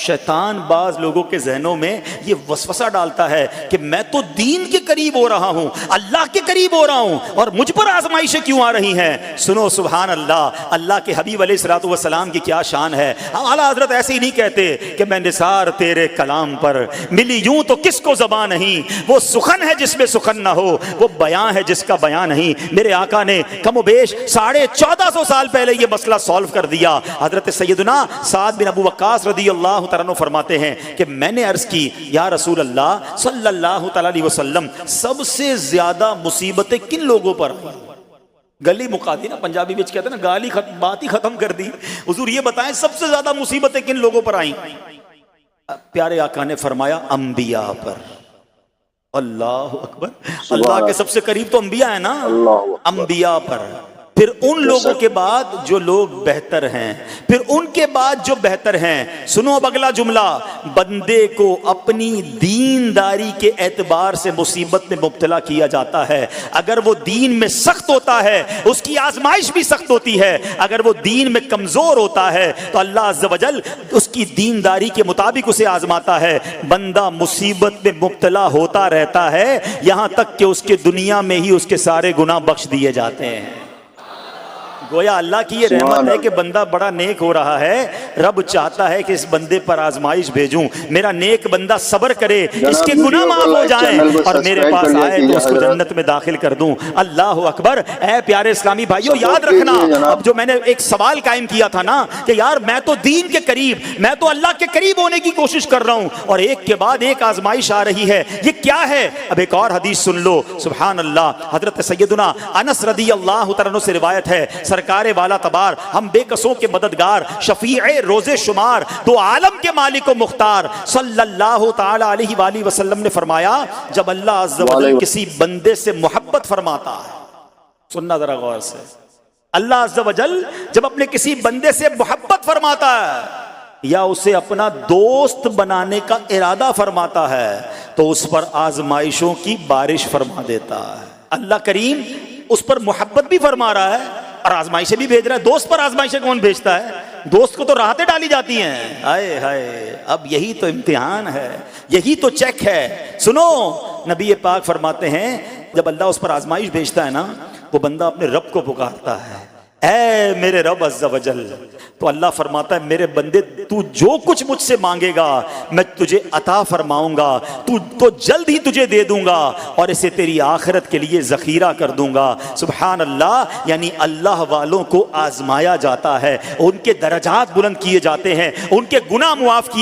शैतान बाज लोगों के जहनों में ये वसवसा डालता है कि मैं तो दीन के करीब हो रहा हूं, अल्लाह के करीब हो रहा हूं, और मुझ पर आजमाइशें क्यों आ रही हैं। सुनो सुभान अल्लाह, अल्लाह के हबीब अलैहिस्सलातु वस्सलाम की क्या शान है। आला हजरत ऐसे ही नहीं कहते कि मैं निसार तेरे कलाम पर मिली यूं तो किसको ज़बान नहीं, वो सुखन है जिसमें सुखन ना हो, वो बयां है जिसका बयां नहीं। मेरे आका ने कमोबेश 1450 साल पहले ये मसला सॉल्व कर दिया। हजरत सैयदना साद बिन अबू वक्कास रदियल्लाहु तआला अन्हु फरमाते हैं कि मैंने अर्ज की, या रसूल अल्लाह सल्लल्लाहु तआला अलैहि वसल्लम, सबसे ज्यादा मुसीबतें किन लोगों पर आई। गली मुका दी ना, पंजाबी में कहते हैं ना, गाली बात ही खत्म कर दी। हुजूर ये बताएं सबसे ज्यादा मुसीबतें किन लोगों पर आई। प्यारे आका ने फरमाया अंबिया पर। अल्लाह अकबर, अल्लाह के सबसे करीब तो अंबिया है ना, अंबिया पर। फिर उन लोगों के बाद जो लोग बेहतर हैं, फिर उनके बाद जो बेहतर हैं। सुनो अब अगला जुमला, बंदे को अपनी दीनदारी के एतबार से मुसीबत में मुब्तला किया जाता है। अगर वो दीन में सख्त होता है उसकी आजमाइश भी सख्त होती है, अगर वो दीन में कमजोर होता है तो अल्लाह अज़्ज़ व जल उसकी दीनदारी के मुताबिक उसे आजमाता है। बंदा मुसीबत में मुब्तला होता रहता है यहां तक कि उसके दुनिया में ही उसके सारे गुनाह बख्श दिए जाते हैं। गोया अल्लाह की ये रहमत है कि बंदा बड़ा नेक हो रहा है, रब चाहता है कि इस बंदे पर आजमाइश भेजूं, मेरा नेक बंदा सब्र करे, इसके गुनाह माफ हो जाएं और मेरे पास आए तो उसको जन्नत में दाखिल कर दूं। अल्लाह अकबर। ऐ प्यारे इस्लामी भाइयों, याद रखना, अब जो मैंने एक सवाल कायम किया था ना कि यार मैं तो दीन के करीब, मैं तो अल्लाह के करीब होने की कोशिश कर रहा हूं और एक के बाद एक आजमाइश आ रही है, ये क्या है। अब एक और हदीस सुन लो, सुभान अल्लाह। हजरत सैयदना अनस रदियल्लाहु तआला अन्हु से रिवायत है, सरकारे वाला तबार, हम बेकसों के मददगार, शफीए रोजे शुमार, दो आलम के मालिक व मुख्तार सल्लल्लाहु तआला अलैहि वसल्लम ने फरमाया, जब अल्लाह अज़्ज़ व जल किसी बंदे से मोहब्बत फरमाता है, सुनना जरा गौर से, अल्लाह अज़्ज़ व जल जब अपने किसी बंदे से मोहब्बत फरमाता है या उसे अपना दोस्त बनाने का इरादा फरमाता है तो उस पर आजमाइशों की बारिश फरमा देता है। अल्लाह करीम उस पर मोहब्बत भी फरमा रहा है और आजमाइशें भी भेज रहा है। दोस्त पर आजमाइशें कौन भेजता है? दोस्त को तो राहतें डाली जाती हैं। हाय हाय, अब यही तो इम्तिहान है, यही तो चेक है। सुनो, नबी पाक फरमाते हैं जब अल्लाह उस पर आजमाइश भेजता है ना, वो बंदा अपने रब को पुकारता है, ऐ मेरे रब अज़्ज़ व जल। तो अल्लाह फरमाता है, मेरे बंदे तू जो कुछ मुझसे मांगेगा मैं तुझे अता फरमाऊंगा, तू तो जल्द ही तुझे दे दूंगा और इसे तेरी आखिरत के लिए ज़ख़ीरा कर दूंगा। सुभान अल्लाह। यानी अल्लाह वालों को आजमाया जाता है, उनके दरजात बुलंद किए जाते हैं, उनके गुनाह मुआफ़ किए